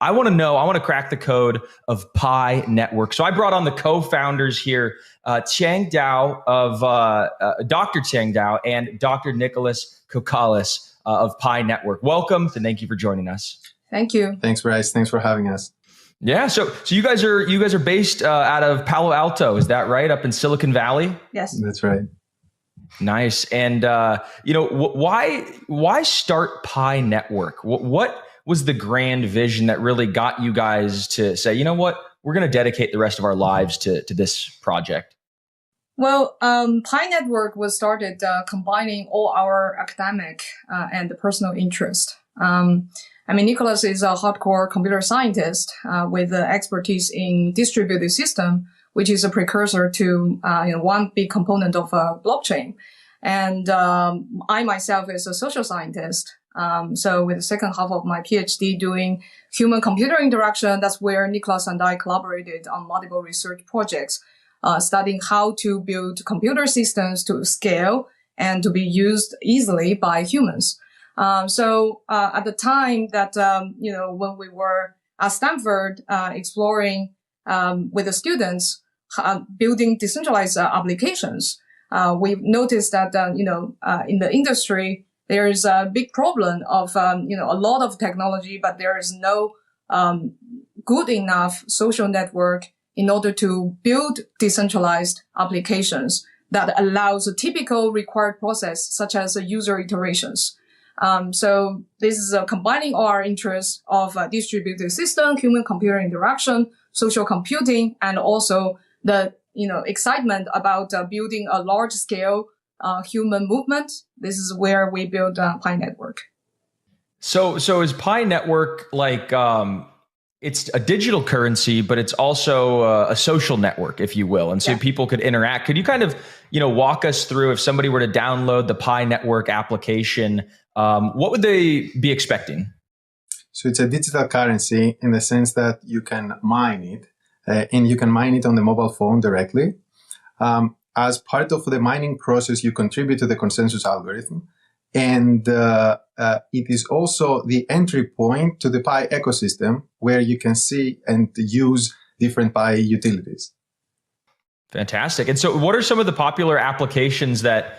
I want to crack the code of Pi Network. So I brought on the co-founders here, Chang Dao of Dr. Chang Dao and Dr. Nicholas Kokkalis of Pi Network. Welcome, and thank you for joining us. Thank you. Thanks, Bryce. Thanks for having us. Yeah, so you guys are based out of Palo Alto, is that right? Up in Silicon Valley? Yes, that's right. Nice. And why start Pi Network? What was the grand vision that really got you guys to say, you know what, we're going to dedicate the rest of our lives to this project? Well, Pi Network was started combining all our academic and personal interest. Nicholas is a hardcore computer scientist with expertise in distributed system, which is a precursor to one big component of blockchain. And I myself is a social scientist. So with the second half of my PhD doing human-computer interaction, that's where Nicholas and I collaborated on multiple research projects, studying how to build computer systems to scale and to be used easily by humans. So at the time that, when we were at Stanford exploring with the students, building decentralized applications, we've noticed that, in the industry, there is a big problem of, a lot of technology, but there is no good enough social network in order to build decentralized applications that allows a typical required process, such as user iterations. So this is combining our interests of distributed system, human-computer interaction, social computing, and also the excitement about building a large-scale human movement. This is where we build Pi Network. So is Pi Network like it's a digital currency, but it's also a social network, if you will, and so people could interact. Could you kind of walk us through, if somebody were to download the Pi Network application, what would they be expecting? So it's a digital currency in the sense that you can mine it, and you can mine it on the mobile phone directly. As part of the mining process, you contribute to the consensus algorithm. And it is also the entry point to the Pi ecosystem, where you can see and use different Pi utilities. Fantastic. And so what are some of the popular applications that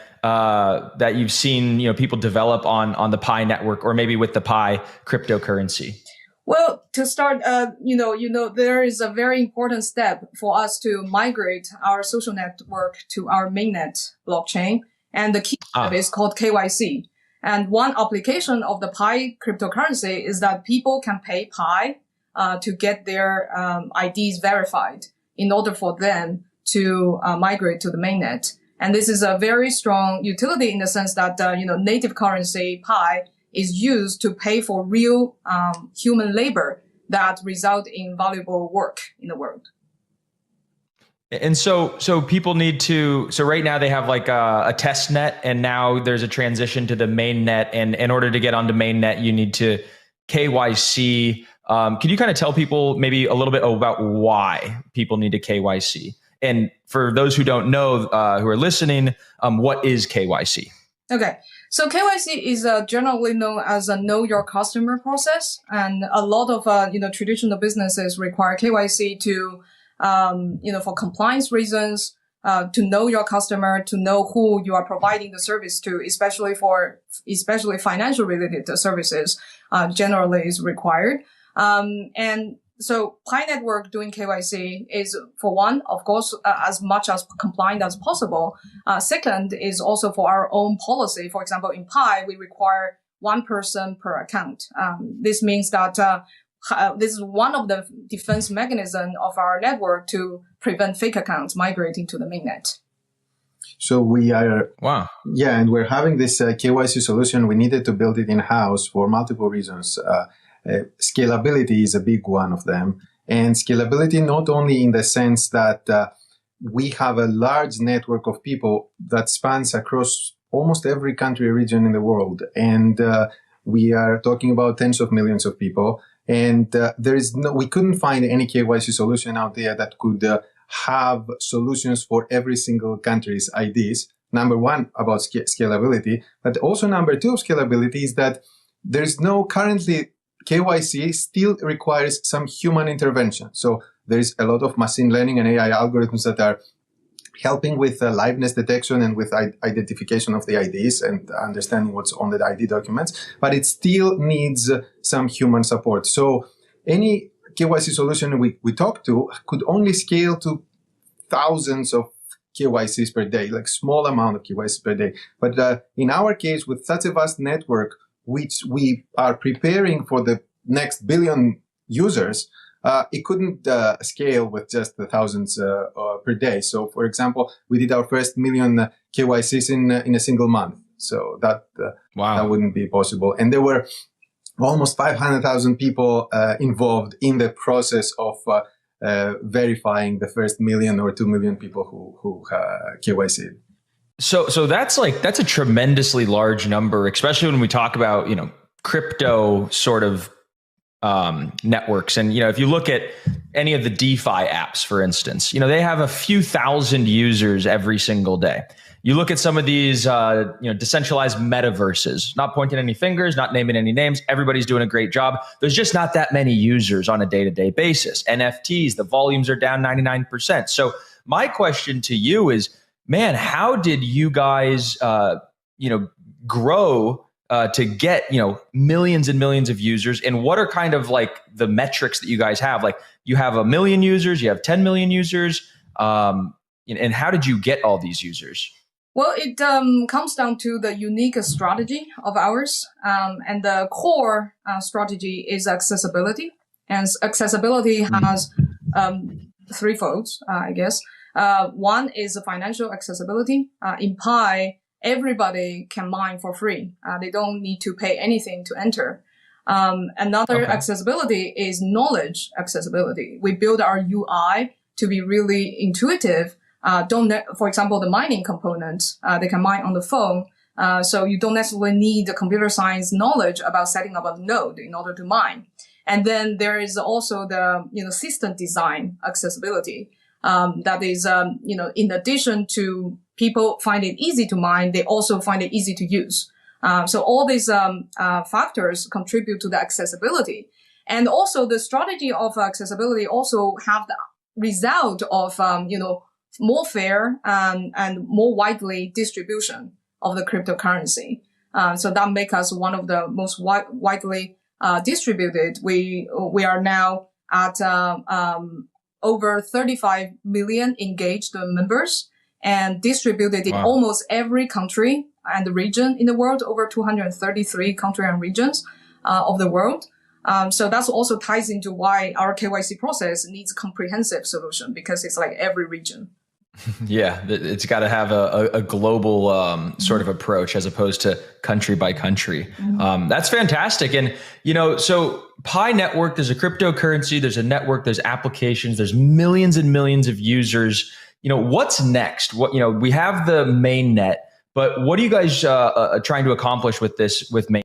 you've seen people develop on the Pi network, or maybe with the Pi cryptocurrency? Well, to start, there is a very important step for us to migrate our social network to our mainnet blockchain. And the key step is called KYC. And one application of the Pi cryptocurrency is that people can pay Pi to get their IDs verified in order for them to migrate to the mainnet. And this is a very strong utility in the sense that, native currency Pi is used to pay for real human labor that result in valuable work in the world. And so people need to, so right now they have like a test net, and now there's a transition to the main net. And in order to get onto main net, you need to KYC. Can you kind of tell people maybe a little bit about why people need to KYC? And for those who don't know, who are listening, what is KYC? Okay. So KYC is generally known as a know your customer process. And a lot of, traditional businesses require KYC to, for compliance reasons, to know your customer, to know who you are providing the service to, especially financial related services, generally is required. And so Pi Network doing KYC is, for one, of course, as much as compliant as possible. Second is also for our own policy. For example, in Pi, we require one person per account. This means that this is one of the defense mechanisms of our network to prevent fake accounts migrating to the mainnet. So we are, yeah, and we're having this KYC solution. We needed to build it in-house for multiple reasons. Scalability is a big one of them. And scalability not only in the sense that we have a large network of people that spans across almost every country region in the world. And we are talking about tens of millions of people. And we couldn't find any KYC solution out there that could have solutions for every single country's IDs. Number one, about scalability. But also number two of scalability is that there's no currently KYC still requires some human intervention. So there is a lot of machine learning and AI algorithms that are helping with liveness detection and with identification of the IDs and understanding what's on the ID documents, but it still needs some human support. So any KYC solution we talk to could only scale to thousands of KYCs per day, like small amount of KYCs per day. But in our case, with such a vast network, which we are preparing for the next billion users, it couldn't scale with just the thousands per day. So, for example, we did our first million KYCs in a single month. So that wouldn't be possible. And there were almost 500,000 people involved in the process of verifying the first million or 2 million people who KYC'd. So that's a tremendously large number, especially when we talk about, crypto sort of networks. And, if you look at any of the DeFi apps, for instance, they have a few thousand users every single day. You look at some of these, decentralized metaverses, not pointing any fingers, not naming any names. Everybody's doing a great job. There's just not that many users on a day-to-day basis. NFTs, the volumes are down 99%. So my question to you is, man, how did you guys, grow to get, millions and millions of users? And what are kind of like the metrics that you guys have? Like you have 1 million users, you have 10 million users. And how did you get all these users? Well, it comes down to the unique strategy of ours. And the core strategy is accessibility. And accessibility has threefold, I guess. One is financial accessibility. In Pi, everybody can mine for free. They don't need to pay anything to enter. Another accessibility is knowledge accessibility. We build our UI to be really intuitive. For example, the mining component, they can mine on the phone. So you don't necessarily need the computer science knowledge about setting up a node in order to mine. And then there is also the, system design accessibility. That is, in addition to people find it easy to mine, they also find it easy to use. So all these, factors contribute to the accessibility. And also the strategy of accessibility also have the result of, more fair, and more widely distribution of the cryptocurrency. So that makes us one of the most widely, distributed. We are now at, over 35 million engaged members and distributed in almost every country and region in the world, over 233 countries and regions of the world. So that's also ties into why our KYC process needs a comprehensive solution, because it's like every region. Yeah, it's got to have a global sort of approach as opposed to country by country. That's fantastic. And, so Pi Network, there's a cryptocurrency, there's a network, there's applications, there's millions and millions of users. What's next? We have the mainnet, but what are you guys trying to accomplish with this, with mainnet?